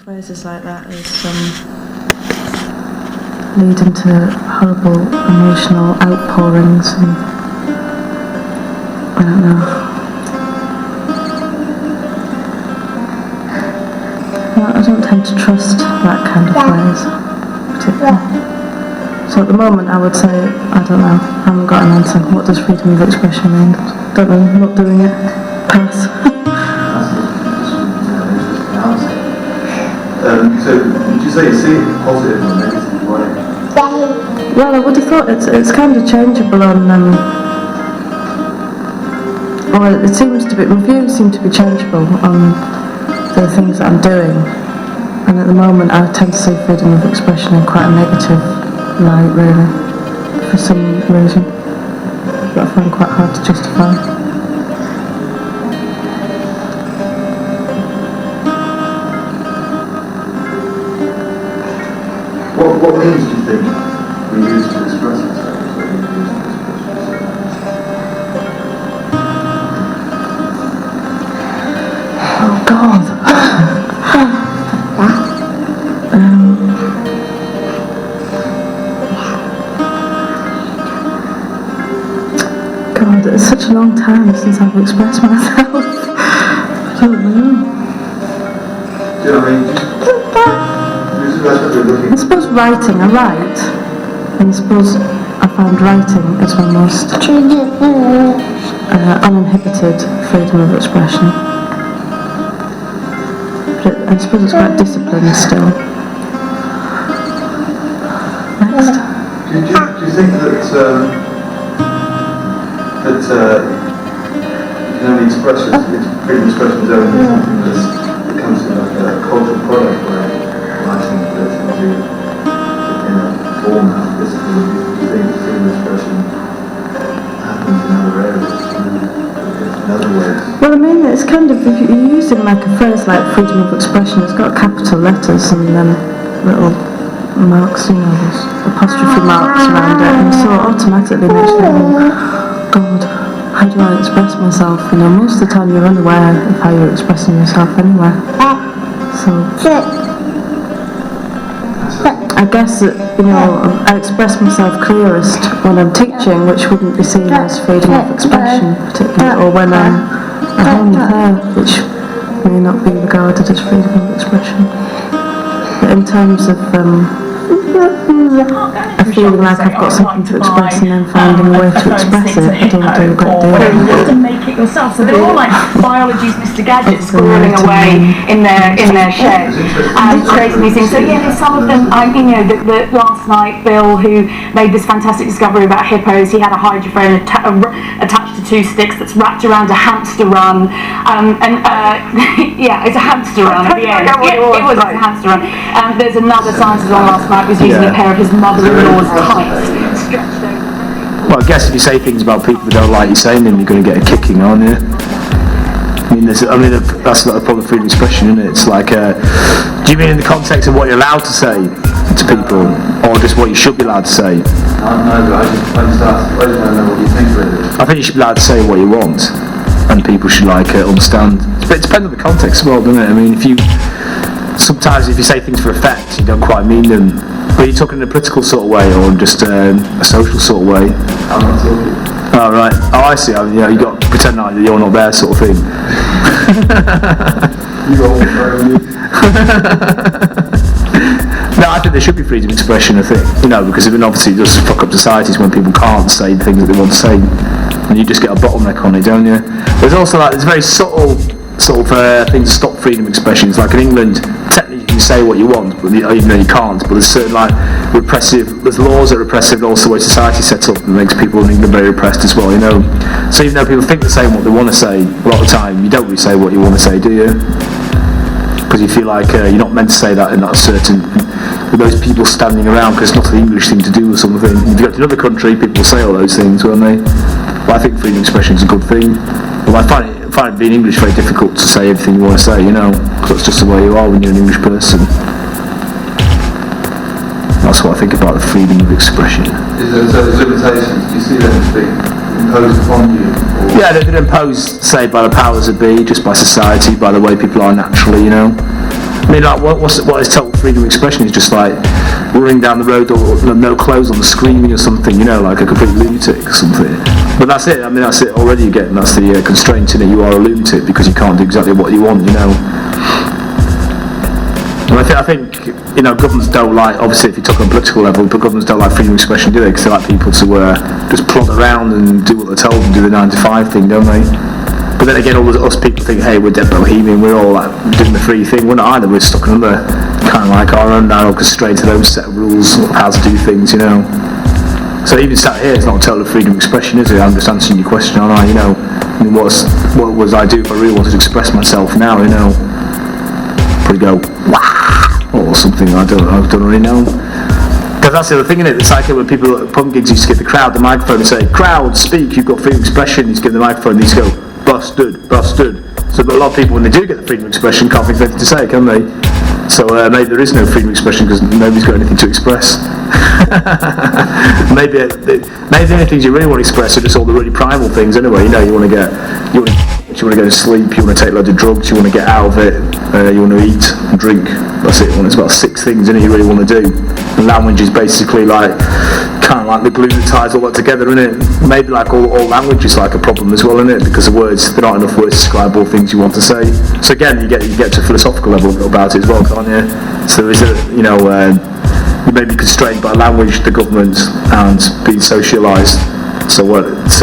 phrases like that is lead into horrible emotional outpourings and I don't know. Well, I don't tend to trust that kind of phrase particularly. So at the moment I would say, I don't know, I haven't got an answer. What does freedom of expression mean? Don't know, I'm not doing it. Pass. So, would you say you see it positive or negative way? Well, I would have thought it's kind of changeable on, or it seems to be, my views seem to be changeable on the things that I'm doing. And at the moment I tend to see freedom of expression in quite a negative light, really, for some reason. That I find quite hard to justify. What means do you think we use to express ourselves? Oh God. God, it's such a long time since I've expressed myself. I don't know. Do you know what I mean? I suppose writing, I write, and I suppose I find writing is my most uninhibited freedom of expression. But I suppose it's quite disciplined still. Next. Do you think that you can only express freedom of expression is only something that comes in like a cultural product where writing fits into in a format? Do you think freedom of expression happens in other areas, in other ways? Well, I mean, it's kind of, if you're using like a phrase like freedom of expression, it's got capital letters and then little marks, you know, there's apostrophe marks around it, and so it automatically makes you think, God, how do I express myself? You know, most of the time you're unaware of how you're expressing yourself anyway. So I guess that, you know, I express myself clearest when I'm teaching, which wouldn't be seen as freedom of expression particularly, or when I'm at home with her, which may not be regarded as freedom of expression. But in terms of feeling like I've got something to express and then finding a way to express it, I don't do a great deal. You have to make it yourself. So they're all like biology's Mr. Gadget squirreling away in their shed and creating these things. So yeah, some of them, you know, the last night Bill, who made this fantastic discovery about hippos, he had a hydrophone attached to two sticks that's wrapped around a hamster run, yeah, it's a hamster run at the end. It was a hamster run. There's another scientist on last night who was using a pair of his mother-in-law's tights stretched over. Well, I guess if you say things about people who don't like you saying them, you're going to get a kicking, aren't you? I mean, that's not a problem of freedom of expression, isn't it? It's like, do you mean in the context of what you're allowed to say to people, or just what you should be allowed to say? No, but I just want to know what you think really. I think you should be allowed to say what you want, and people should understand. But it depends on the context as well, doesn't it? I mean, sometimes if you say things for effect, you don't quite mean them. But you're talking in a political sort of way, or just a social sort of way? I'm not talking. Oh, right. Oh, I see. I mean, you got to pretend like you're not there, sort of thing. You all know. No, I think there should be freedom of expression, I think. You know, because obviously it does fuck up societies when people can't say the things that they want to say. And you just get a bottleneck on it, don't you? There's also there's very subtle sort of things to stop freedom of expression. It's like in England, technically you can say what you want, but even though you can't. But there's certain there's laws that are repressive, and also the way society's set up that makes people in England very repressed as well, you know. So even though people think they're saying what they want to say, a lot of the time you don't really say what you want to say, do you? Because you feel like you're not meant to say that in that certain, with those people standing around, because it's not an English thing to do or something. If you go to another country, people will say all those things, won't they? But I think freedom of expression is a good thing. Well, I find it being English very difficult to say everything you want to say, you know, because that's just the way you are when you're an English person. That's what I think about the freedom of expression. Is there limitations? Do you see them as being imposed upon you? Yeah, they're imposed, say, by the powers that be, just by society, by the way people are naturally, you know. I mean, like, what is total freedom of expression is just like running down the road or no clothes on, screaming or something, you know, like a complete lunatic or something. But that's it. I mean, that's it already. Again, that's the constraint in it. You are a lunatic because you can't do exactly what you want, you know. And I think you know, governments don't like, obviously if you talk on a political level, but governments don't like freedom of expression, do they? Because they like people to just plod around and do what they're told and do the 9 to 5 thing, don't they? But then again, all us people think, hey, we're dead bohemian, we're all like doing the free thing. We're not either, we're stuck under kind of like our own narrow constraint to those set of rules of how to do things, you know. So even sat here, it's not total freedom of expression, is it? I'm just answering your question, aren't I? You know, I mean, what was I do if I really wanted to express myself now, you know? Probably go, wow, or something, I don't really know. Because that's the other thing, isn't it? It's like when people at pub gigs used to give the crowd the microphone and say, crowd, speak, you've got freedom of expression, he's given the microphone, and he's go, busted. So but a lot of people, when they do get the freedom of expression, can't think of anything to say, can they? So maybe there is no freedom of expression because nobody's got anything to express. maybe the only things you really want to express are just all the really primal things anyway. You know, you want to go to sleep, you want to take loads of drugs, you want to get out of it, you want to eat and drink. That's it. It's about 6 things, isn't it, you really want to do. And language is basically like kind of like the glue that ties all that together, isn't it? Maybe like all language is like a problem as well, isn't it? Because the words, there aren't enough words to describe all things you want to say. So again, you get to a philosophical level about it as well, can't you? So is it, you know, you may be constrained by language, the government, and being socialised. So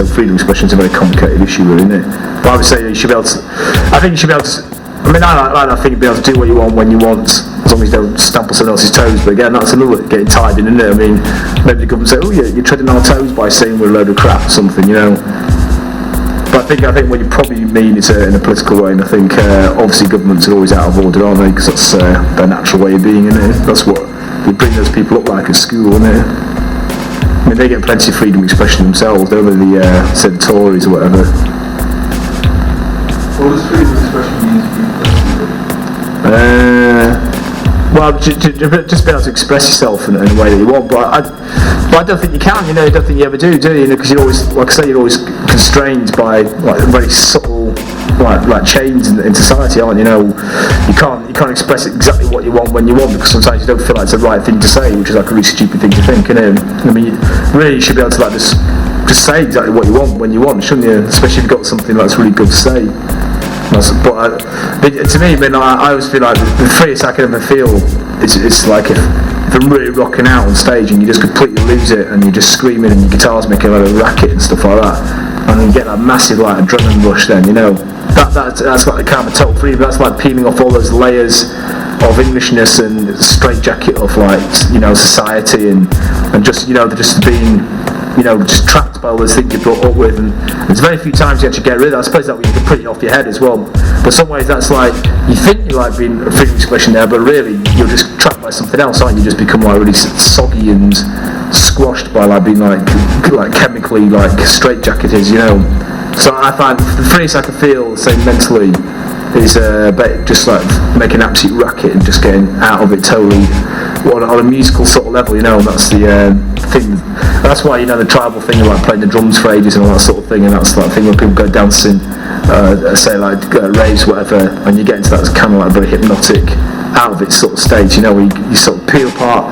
freedom of expression is a very complicated issue, really, isn't it? But I would say you should be able to. I think you should be able to. I mean, I think you'd be able to do what you want when you want, as long as you don't stamp on someone else's toes. But again, that's another getting tied in, isn't it? I mean, maybe the government say, "Oh, yeah, you're treading on our toes by saying we're a load of crap," or something, you know. But I think what you probably mean is in a political way, and I think obviously governments are always out of order, aren't they? Because that's their natural way of being, isn't it? That's what they bring those people up like at school, isn't it? I mean, they get plenty of freedom of expression themselves, don't they? The Tories or whatever. What does freedom of expression mean to you personally? Well, just be able to express yourself in a way that you want, but I don't think you can. You know, I don't think you ever do you? Because you're always, like I say, you're always constrained by like very subtle like chains in society, aren't you? You know, you can't express exactly what you want when you want, because sometimes you don't feel like it's the right thing to say, which is like a really stupid thing to think, isn't it? I mean, really, you should be able to like just say exactly what you want when you want, shouldn't you? Especially if you've got something that's really good to say. But to me, I mean, I always feel like the freest I can ever feel it's like if I'm really rocking out on stage and you just completely lose it and you're just screaming and your guitar's making a lot of racket and stuff like that, and then you get that massive like adrenaline rush. Then you know that's like the kind of total freedom. That's like peeling off all those layers of Englishness and straitjacket of like, you know, society and just, you know, just being, you know, just trapped by all those things you're brought up with, and there's very few times you actually get rid of that. I suppose that way you can put it off your head as well, but some ways that's like, you think you like being a freedom of expression there, but really you're just trapped by something else, aren't you? You just become like really soggy and squashed by like being like chemically like straitjacketed, you know. So I find the freest I can feel, say mentally, is just like making an absolute racket and just getting out of it totally on a musical sort of level, you know. And that's the thing. That's why, you know, the tribal thing of like playing the drums for ages and all that sort of thing, and that's that thing when people go dancing, say like raves, whatever, and you get into that kind of like very hypnotic, out of it sort of state, you know, where you sort of peel apart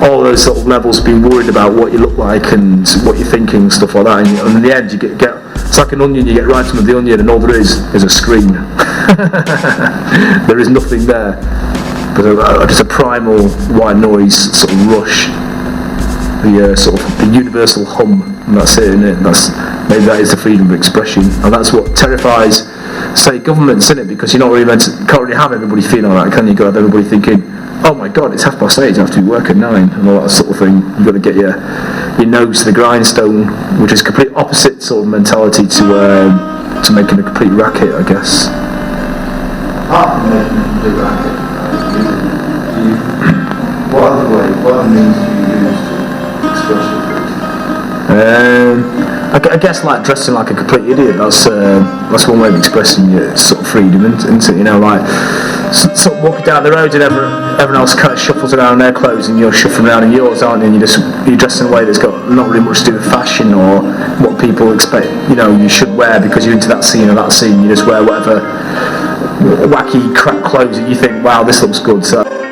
all those sort of levels, being worried about what you look like and what you're thinking and stuff like that, and in the end you get it's like an onion, you get right under the onion and all there is a scream. There is nothing there but just a primal white noise sort of rush, the sort of the universal hum, and that's it, isn't it? Maybe that is the freedom of expression, and that's what terrifies, say, governments, isn't it? Because you're not really can't really have everybody feeling like that, can you? You've got to have everybody thinking, oh my god, it's 8:30, I have to be work at 9, and all that sort of thing. You've got to get your nose to the grindstone, which is complete opposite sort of mentality to making a complete racket, I guess. Apart from making a complete racket, what other means do you use to express your freedom? I guess like dressing like a complete idiot, that's one way of expressing your sort of freedom, isn't it? You know, like sort of walking down the road and everyone else kind of shuffles around in their clothes and you're shuffling around in yours, aren't you? And you're dressed in a way that's got not really much to do with fashion or what people expect, you know, you should wear because you're into that scene or that scene. You just wear whatever wacky crap clothes that you think, wow, this looks good. So